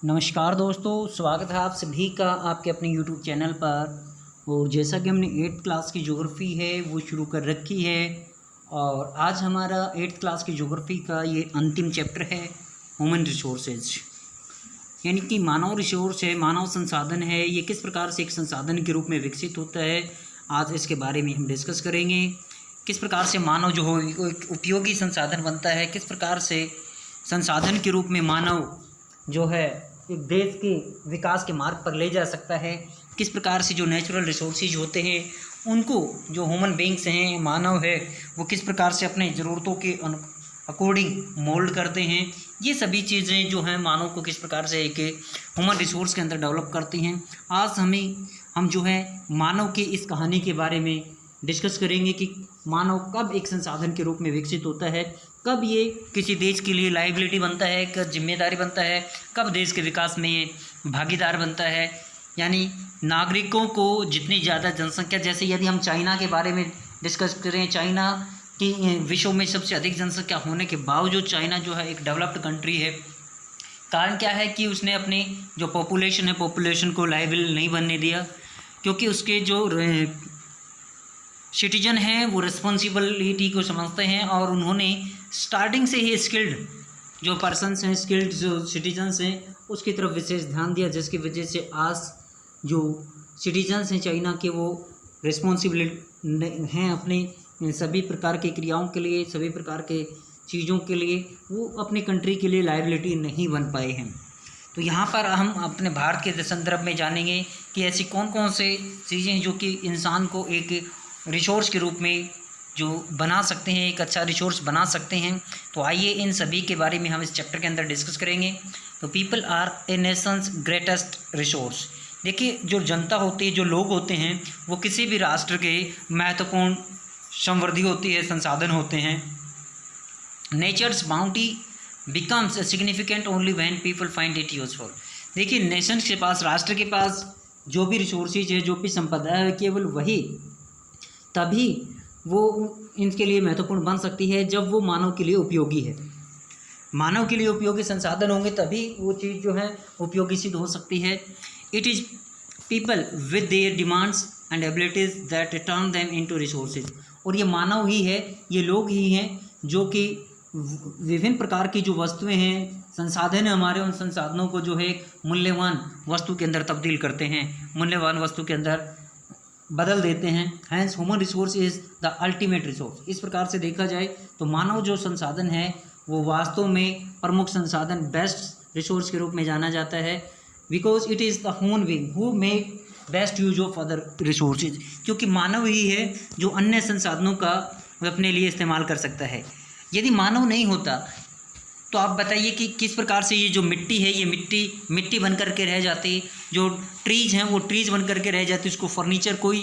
नमस्कार दोस्तों, स्वागत है आप सभी का आपके अपने यूट्यूब चैनल पर। और जैसा कि हमने 8th क्लास की ज्योग्राफ़ी है वो शुरू कर रखी है और आज हमारा 8th क्लास की ज्योग्राफ़ी का ये अंतिम चैप्टर है ह्यूमन रिसोर्सेज, यानी कि मानव रिसोर्स है, मानव संसाधन है। ये किस प्रकार से एक संसाधन के रूप में विकसित होता है, आज इसके बारे में हम डिस्कस करेंगे। किस प्रकार से मानव जो हो एक उपयोगी संसाधन बनता है, किस प्रकार से संसाधन के रूप में मानव जो है एक देश के विकास के मार्ग पर ले जा सकता है, किस प्रकार से जो नेचुरल रिसोर्सेज होते हैं उनको जो ह्यूमन बींग्स हैं, मानव है, वो किस प्रकार से अपने ज़रूरतों के अकॉर्डिंग मोल्ड करते हैं। ये सभी चीज़ें जो हैं मानव को किस प्रकार से एक ह्यूमन रिसोर्स के अंदर डेवलप करती हैं। आज हम जो है मानव की इस कहानी के बारे में डिस्कस करेंगे कि मानव कब एक संसाधन के रूप में विकसित होता है, कब ये किसी देश के लिए लायबिलिटी बनता है, कब जिम्मेदारी बनता है, कब देश के विकास में ये भागीदार बनता है। यानी नागरिकों को जितनी ज़्यादा जनसंख्या, जैसे यदि हम चाइना के बारे में डिस्कस करें, चाइना की विश्व में सबसे अधिक जनसंख्या होने के बावजूद चाइना जो है एक डेवलप्ड कंट्री है। कारण क्या है कि उसने अपनी जो पॉपुलेशन है, पॉपुलेशन को लायबिल नहीं बनने दिया, क्योंकि उसके जो सिटीजन हैं वो रिस्पॉन्सिबिलिटी को समझते हैं और उन्होंने स्टार्टिंग से ही स्किल्ड जो पर्सन्स हैं, स्किल्ड जो सिटीजन्स हैं, उसकी तरफ विशेष ध्यान दिया, जिसकी वजह से आज जो सिटीजन्स हैं चाइना के वो रिस्पॉन्सिबल हैं अपने सभी प्रकार की क्रियाओं के लिए, सभी प्रकार के चीज़ों के लिए। वो अपने कंट्री के लिए लायबिलिटी नहीं बन पाए हैं। तो यहाँ पर हम अपने भारत के संदर्भ में जानेंगे कि ऐसी कौन कौन से चीज़ें जो कि इंसान को एक रिसोर्स के रूप में जो बना सकते हैं, एक अच्छा रिसोर्स बना सकते हैं। तो आइए इन सभी के बारे में हम इस चैप्टर के अंदर डिस्कस करेंगे। तो people are a nation's greatest resource. देखिए, जो जनता होती है, जो लोग होते हैं, वो किसी भी राष्ट्र के महत्वपूर्ण समृद्धि होती है, संसाधन होते हैं। Nature's bounty becomes significant only when people find it useful. देखिए, नेशंस के पास, राष्ट्र के पास जो भी रिसोर्सेज है, जो भी संपदा है, केवल वही तभी वो इनके लिए महत्वपूर्ण बन सकती है जब वो मानव के लिए उपयोगी है। मानव के लिए उपयोगी संसाधन होंगे तभी वो चीज़ जो है उपयोगी सिद्ध हो सकती है। It is people with their demands and abilities that turn them into resources. और ये मानव ही है, ये लोग ही हैं जो कि विभिन्न प्रकार की जो वस्तुएं हैं, संसाधन है हमारे, उन संसाधनों को जो है एक मूल्यवान वस्तु के अंदर तब्दील करते हैं, मूल्यवान वस्तु के अंदर बदल देते हैं। Hence human resource is the ultimate resource. इस प्रकार से देखा जाए तो मानव जो संसाधन है वो वास्तव में प्रमुख संसाधन, बेस्ट रिसोर्स के रूप में जाना जाता है। Because it is the human being who make best use of other resources. क्योंकि मानव ही है जो अन्य संसाधनों का अपने लिए इस्तेमाल कर सकता है। यदि मानव नहीं होता तो आप बताइए कि किस प्रकार से ये जो मिट्टी है, ये मिट्टी बन कर के रह जाती, जो ट्रीज़ हैं वो ट्रीज़ बन कर के रह जाती, उसको फर्नीचर कोई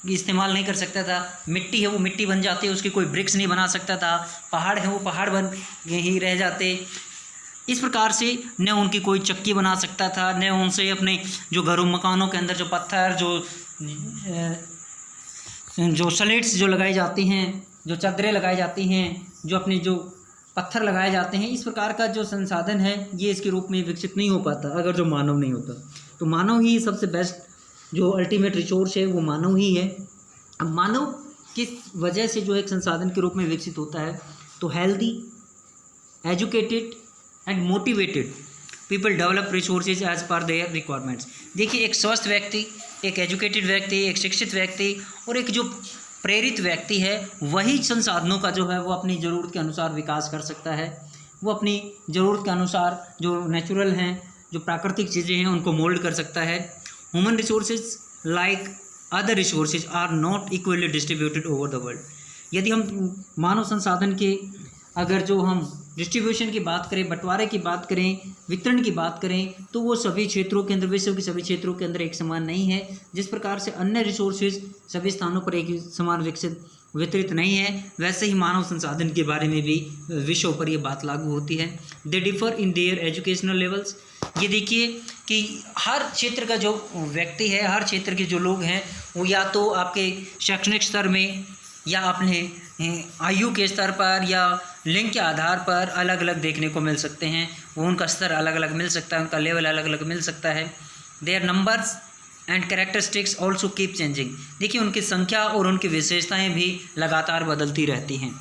इस्तेमाल नहीं कर सकता था। मिट्टी है वो मिट्टी बन जाती है, उसके कोई ब्रिक्स नहीं बना सकता था। पहाड़ है वो पहाड़ बन ही रह जाते। इस प्रकार से न उनकी कोई चक्की बना सकता था, न उनसे अपने जो घरों मकानों के अंदर जो पत्थर, जो स्लेट्स जो लगाई जाती हैं, जो चादरें लगाई जाती हैं, जो अपने जो पत्थर लगाए जाते हैं, इस प्रकार का जो संसाधन है ये इसके रूप में विकसित नहीं हो पाता अगर जो मानव नहीं होता। तो मानव ही सबसे बेस्ट जो अल्टीमेट रिसोर्स है वो मानव ही है। अब मानव किस वजह से जो एक संसाधन के रूप में विकसित होता है, तो healthy, educated and motivated people develop resources as per their requirements. देखिए, एक स्वस्थ व्यक्ति, एक एजुकेटेड व्यक्ति, एक शिक्षित व्यक्ति और एक जो प्रेरित व्यक्ति है, वही संसाधनों का जो है वो अपनी ज़रूरत के अनुसार विकास कर सकता है। वो अपनी ज़रूरत के अनुसार जो नेचुरल हैं, जो प्राकृतिक चीज़ें हैं, उनको मोल्ड कर सकता है। Human resources like other resources are not equally distributed over the world. यदि हम मानव संसाधन के अगर जो हम डिस्ट्रीब्यूशन की बात करें, बंटवारे की बात करें, वितरण की बात करें, तो वो सभी क्षेत्रों के अंदर, विश्व के सभी क्षेत्रों के अंदर एक समान नहीं है। जिस प्रकार से अन्य रिसोर्सेज सभी स्थानों पर एक समान वितरित नहीं है, वैसे ही मानव संसाधन के बारे में भी विश्व पर ये बात लागू होती है। They differ in their educational levels. ये देखिए कि हर क्षेत्र का जो व्यक्ति है, हर क्षेत्र के जो लोग हैं, वो या तो आपके शैक्षणिक स्तर में या अपने आयु के स्तर पर या लिंग के आधार पर अलग अलग देखने को मिल सकते हैं। वो उनका स्तर अलग अलग मिल सकता है, उनका लेवल अलग अलग मिल सकता है। Their numbers and characteristics also keep changing. देखिए उनकी संख्या और उनकी विशेषताएं भी लगातार बदलती रहती हैं।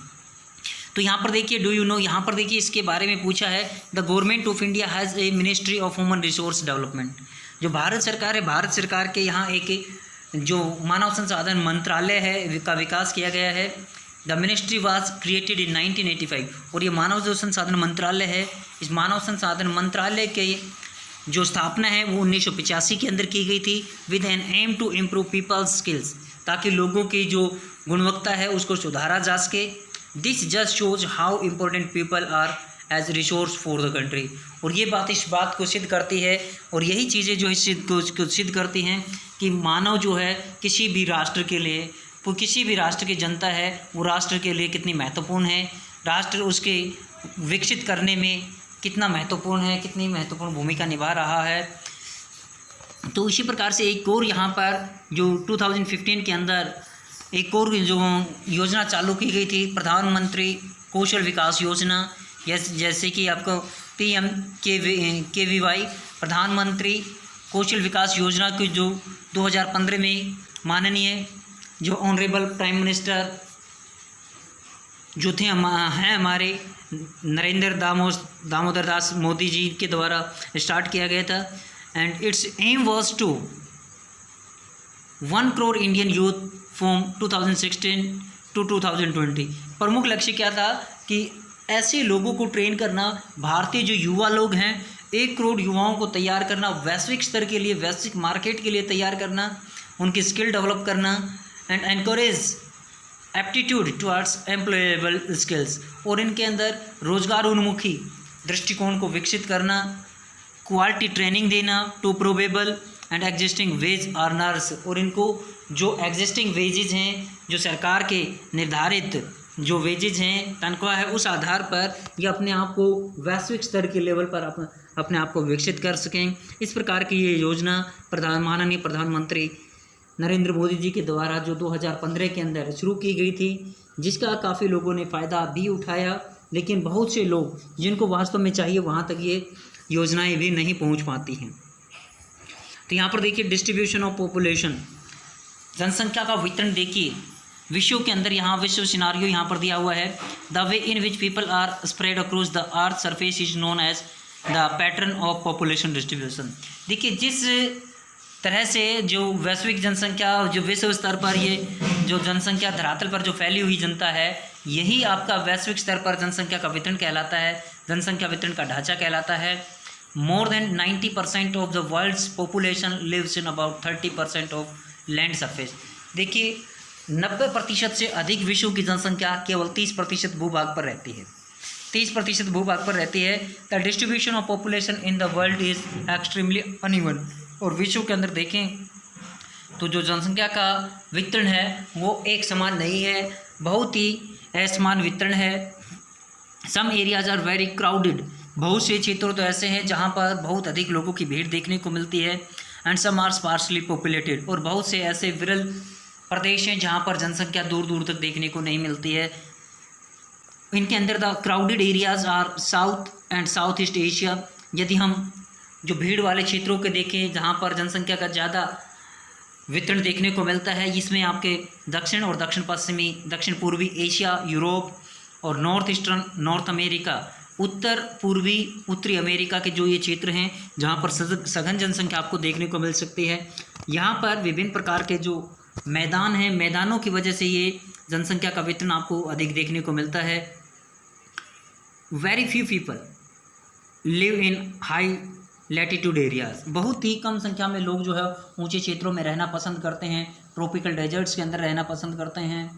तो यहाँ पर देखिए डू यू नो, यहाँ पर देखिए इसके बारे में पूछा है, the government of India has a ministry of human resource development. जो भारत सरकार है, भारत सरकार के यहाँ एक जो मानव संसाधन मंत्रालय है का विकास किया गया है। The ministry was created in 1985। और ये मानव जो संसाधन मंत्रालय है, इस मानव संसाधन मंत्रालय के जो स्थापना है वो 1985 के अंदर की गई थी, with an aim to improve people's skills, ताकि लोगों की जो गुणवत्ता है उसको सुधारा जा सके। This just shows how important people are as resource for the country. और ये बात इस बात को सिद्ध करती है, और यही चीज़ें जो है सिद्ध करती हैं कि मानव जो है किसी भी राष्ट्र के लिए, वो किसी भी राष्ट्र की जनता है वो राष्ट्र के लिए कितनी महत्वपूर्ण है, राष्ट्र उसके विकसित करने में कितना महत्वपूर्ण है, कितनी महत्वपूर्ण भूमिका निभा रहा है। तो इसी प्रकार से एक और यहाँ पर जो 2015 के अंदर एक और जो योजना चालू की गई थी, प्रधानमंत्री कौशल विकास योजना, जैसे कि आपको PMKVY प्रधानमंत्री कौशल विकास योजना की जो 2015 में माननीय जो ऑनरेबल प्राइम मिनिस्टर जो थे हैं हमारे नरेंद्र दामोदर दास मोदी जी के द्वारा स्टार्ट किया गया था। And its aim was to 1 crore Indian youth from 2016 to 2020। प्रमुख लक्ष्य क्या था कि ऐसे लोगों को ट्रेन करना, भारतीय जो युवा लोग हैं 1 करोड़ युवाओं को तैयार करना, वैश्विक स्तर के लिए, वैश्विक मार्केट के लिए तैयार करना, उनकी स्किल डेवलप करना, and encourage aptitude towards employable skills, और इनके अंदर रोजगार उन्मुखी दृष्टिकोण को विकसित करना, क्वालिटी ट्रेनिंग देना to probable and existing wage earners, और इनको जो एग्जिस्टिंग वेजेज हैं, जो सरकार के निर्धारित जो वेजेज हैं, तनख्वाह है, उस आधार पर ये अपने आप को वैश्विक स्तर के लेवल पर अपने आप को विकसित कर सकें। इस प्रकार की ये योजना माननीय प्रधानमंत्री नरेंद्र मोदी जी के द्वारा जो 2015 के अंदर शुरू की गई थी, जिसका काफ़ी लोगों ने फ़ायदा भी उठाया, लेकिन बहुत से लोग जिनको वास्तव में चाहिए वहाँ तक ये योजनाएं भी नहीं पहुँच पाती हैं। तो यहाँ पर देखिए डिस्ट्रीब्यूशन ऑफ पॉपुलेशन, जनसंख्या का वितरण देखिए विश्व के अंदर, यहाँ विश्व सिनारियो यहाँ पर दिया हुआ है। The way in which people are spread across the earth surface is known as the pattern of population distribution. देखिए जिस तरह से जो वैश्विक जनसंख्या, जो विश्व स्तर पर ये जो जनसंख्या धरातल पर जो फैली हुई जनता है, यही आपका वैश्विक स्तर पर जनसंख्या का वितरण कहलाता है, जनसंख्या वितरण का ढांचा कहलाता है। More than 90% of the world's population lives in about 30% of land surface. देखिए 90% से अधिक विश्व की जनसंख्या केवल 30% भूभाग पर रहती है, 30% भूभाग पर रहती है। The distribution of population in the world is extremely uneven. और विश्व के अंदर देखें तो जो जनसंख्या का वितरण है वो एक समान नहीं है, बहुत ही असमान वितरण है। Some areas are very crowded, बहुत से क्षेत्र तो ऐसे हैं जहाँ पर बहुत अधिक लोगों की भीड़ देखने को मिलती है। And some are sparsely populated, और बहुत से ऐसे विरल प्रदेश हैं जहाँ पर जनसंख्या दूर दूर तक देखने को नहीं मिलती है। इनके अंदर the crowded areas are South and South East Asia. यदि हम जो भीड़ वाले क्षेत्रों के देखें जहाँ पर जनसंख्या का ज़्यादा वितरण देखने को मिलता है, इसमें आपके दक्षिण और दक्षिण पश्चिमी, दक्षिण पूर्वी एशिया, यूरोप और नॉर्थ ईस्टर्न नॉर्थ अमेरिका, उत्तर पूर्वी उत्तरी अमेरिका के जो ये क्षेत्र हैं जहाँ पर सघन जनसंख्या आपको देखने को मिल सकती है। यहाँ पर विभिन्न प्रकार के जो मैदान हैं, मैदानों की वजह से ये जनसंख्या का वितरण आपको अधिक देखने को मिलता है। वेरी फ्यू पीपल लिव इन हाई लैटिट्यूड एरियाज, बहुत ही कम संख्या में लोग जो है ऊंचे क्षेत्रों में रहना पसंद करते हैं, ट्रॉपिकल डेजर्ट्स के अंदर रहना पसंद करते हैं।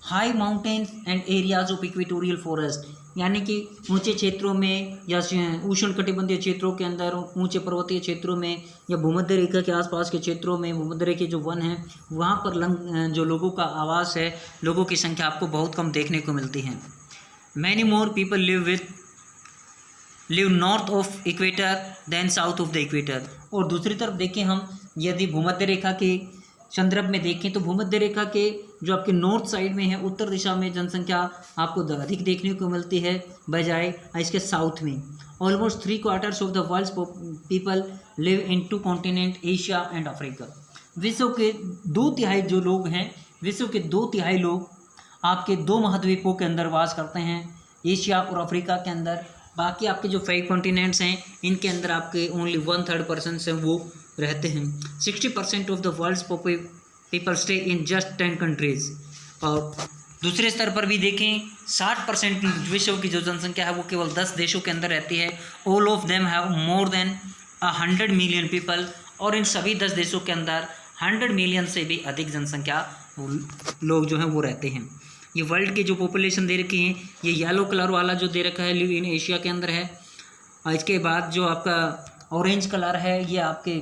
High mountains and areas of equatorial forest, यानी कि ऊंचे क्षेत्रों में या उष्णकटिबंधीय क्षेत्रों के अंदर, ऊंचे पर्वतीय क्षेत्रों में या भूमध्य रेखा के आसपास के क्षेत्रों में, भूमध्य रेखा के जो वन हैं वहाँ पर जो लोगों का आवास है, लोगों की संख्या आपको बहुत कम देखने को मिलती है। Many more people live north of equator than south of the equator. और दूसरी तरफ देखें हम, यदि भूमध्य रेखा के संदर्भ में देखें तो भूमध्य रेखा के जो आपके नॉर्थ साइड में है, उत्तर दिशा में जनसंख्या आपको अधिक देखने को मिलती है बजाय इसके साउथ में। Almost 3/4 of the world's people live in 2 continent, Asia and Africa. विश्व के 2/3 जो लोग हैं, विश्व के 2/3 लोग आपके 2 महाद्वीपों के अंदर वास करते हैं, एशिया और अफ्रीका के अंदर। बाकी आपके जो 5 कॉन्टिनेंट्स हैं इनके अंदर आपके ओनली 1/3 पर्सन हैं वो रहते हैं। 60% of the world's people stay in just 10 countries. और दूसरे स्तर पर भी देखें 60% विश्व की जो जनसंख्या है वो केवल 10 देशों के अंदर रहती है। All of them have more than 100 million people, और इन सभी 10 देशों के अंदर 100 मिलियन से भी अधिक जनसंख्या लोग जो हैं वो रहते हैं। ये वर्ल्ड की जो पॉपुलेशन दे रखी है, ये येलो कलर वाला जो दे रखा है लिव इन एशिया के अंदर है। और इसके बाद जो आपका ऑरेंज कलर है ये आपके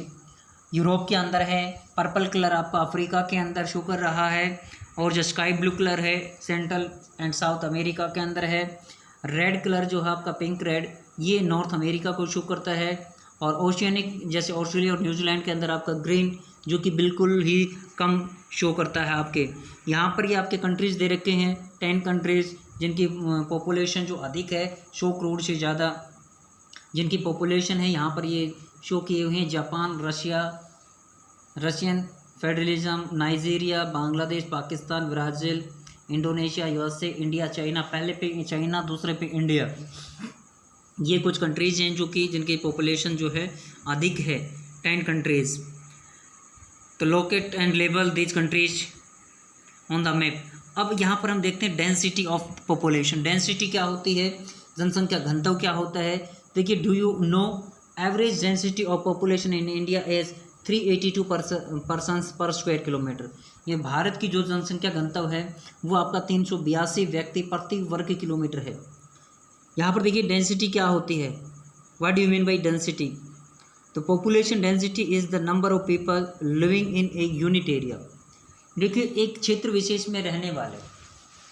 यूरोप के अंदर है, पर्पल कलर आपका अफ्रीका के अंदर शो कर रहा है, और जो स्काई ब्लू कलर है सेंट्रल एंड साउथ अमेरिका के अंदर है। रेड कलर जो है आपका पिंक रेड ये नॉर्थ अमेरिका को शो करता है, और ओशियनिक जैसे ऑस्ट्रेलिया और न्यूजीलैंड के अंदर आपका ग्रीन जो कि बिल्कुल ही कम शो करता है आपके। यहाँ पर ये आपके कंट्रीज़ दे रखे हैं 10 कंट्रीज़ जिनकी पॉपुलेशन जो अधिक है 100 करोड़ से ज़्यादा जिनकी पॉपुलेशन है यहाँ पर ये शो किए हुए हैं। Japan, Russian federalism, Nigeria, Bangladesh, Pakistan, Brazil, Indonesia, USA, India, China. पहले पे चाइना, दूसरे पे इंडिया। ये कुछ कंट्रीज़ हैं जो कि जिनकी पॉपुलेशन जो है अधिक है, 10 कंट्रीज़। तो locate and label these countries on the map. अब यहाँ पर हम देखते हैं डेंसिटी ऑफ पॉपुलेशन। डेंसिटी क्या होती है, जनसंख्या घनत्व क्या होता है। देखिए, do you know average density of population in India is 382 persons per square kilometre. ये भारत की जो जनसंख्या घनत्व है वो आपका 382 व्यक्ति प्रति वर्ग किलोमीटर है। यहाँ पर देखिए डेंसिटी क्या होती है, what do you mean by density. तो population density is the number of people living in a unit area. देखिए, एक क्षेत्र विशेष में रहने वाले,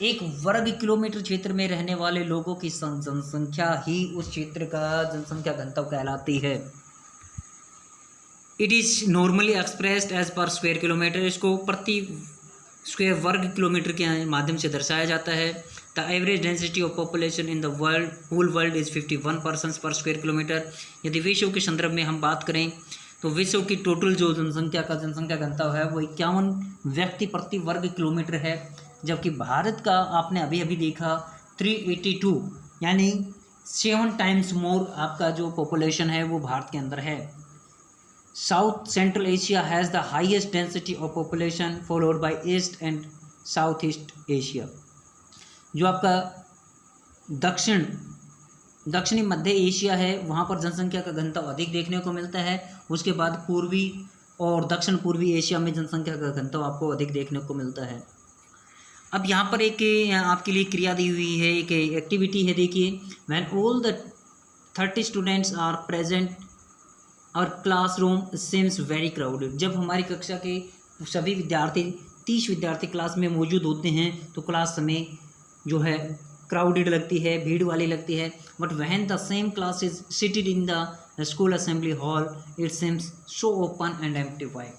एक वर्ग किलोमीटर क्षेत्र में रहने वाले लोगों की जनसंख्या ही उस क्षेत्र का जनसंख्या घनत्व कहलाती है। It is normally expressed as per square kilometre. इसको प्रति स्क्वायर वर्ग किलोमीटर के माध्यम से दर्शाया जाता है। The average density of population in the world whole world is 51 persons per square kilometre. यदि विश्व के संदर्भ में हम बात करें तो विश्व की टोटल जो जनसंख्या घनत्व है वो 51 व्यक्ति प्रति वर्ग किलोमीटर है, जबकि भारत का आपने अभी अभी देखा 382, यानी 7 टाइम्स मोर आपका जो पॉपुलेशन है वो भारत के अंदर है। South central Asia has the highest density of population followed by east and South East Asia. जो आपका दक्षिणी मध्य एशिया है वहाँ पर जनसंख्या का घनत्व अधिक देखने को मिलता है। उसके बाद पूर्वी और दक्षिण पूर्वी एशिया में जनसंख्या का घनत्व आपको अधिक देखने को मिलता है। अब यहाँ पर एक आपके लिए क्रिया दी हुई है, एक एक्टिविटी है। देखिए, when all the 30 students are present और क्लासरूम सीम्स वेरी क्राउडेड। जब हमारी कक्षा के सभी विद्यार्थी 30 विद्यार्थी क्लास में मौजूद होते हैं तो क्लास हमें जो है क्राउडेड लगती है, भीड़ वाली लगती है। But when the same class is seated in the school assembly hall it seems so open and emptified.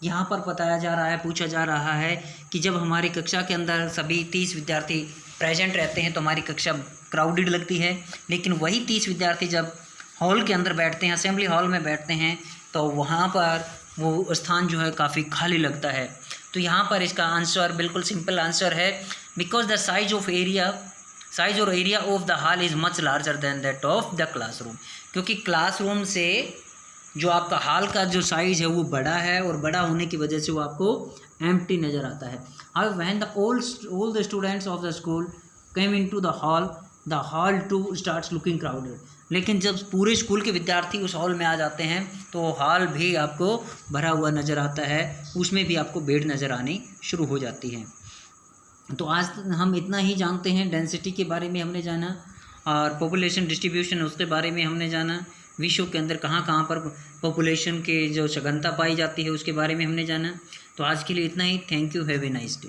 यहाँ पर बताया जा रहा है, पूछा जा रहा है कि जब हमारी कक्षा के अंदर सभी 30 विद्यार्थी प्रेजेंट रहते हैं तो हमारी कक्षा क्राउडेड लगती है, लेकिन वही 30 विद्यार्थी जब हॉल के अंदर बैठते हैं, असेंबली हॉल में बैठते हैं, तो वहाँ पर वो स्थान जो है काफ़ी खाली लगता है। तो यहाँ पर इसका आंसर बिल्कुल सिंपल आंसर है, बिकॉज द साइज और area of the hall is much larger than that of the classroom. क्योंकि क्लासरूम से जो आपका हॉल का जो साइज़ है वो बड़ा है, और बड़ा होने की वजह से वो आपको एम्प्टी नज़र आता है। How when the all the students of the school came into the hall to starts looking crowded. लेकिन जब पूरे स्कूल के विद्यार्थी उस हॉल में आ जाते हैं तो हॉल भी आपको भरा हुआ नज़र आता है, उसमें भी आपको भीड़ नज़र आनी शुरू हो जाती है। तो आज हम इतना ही जानते हैं, डेंसिटी के बारे में हमने जाना और पॉपुलेशन डिस्ट्रीब्यूशन उसके बारे में हमने जाना, विश्व के अंदर कहाँ कहाँ पर पॉपुलेशन के जो सघनता पाई जाती है उसके बारे में हमने जाना। तो आज के लिए इतना ही। Thank you, have a nice day.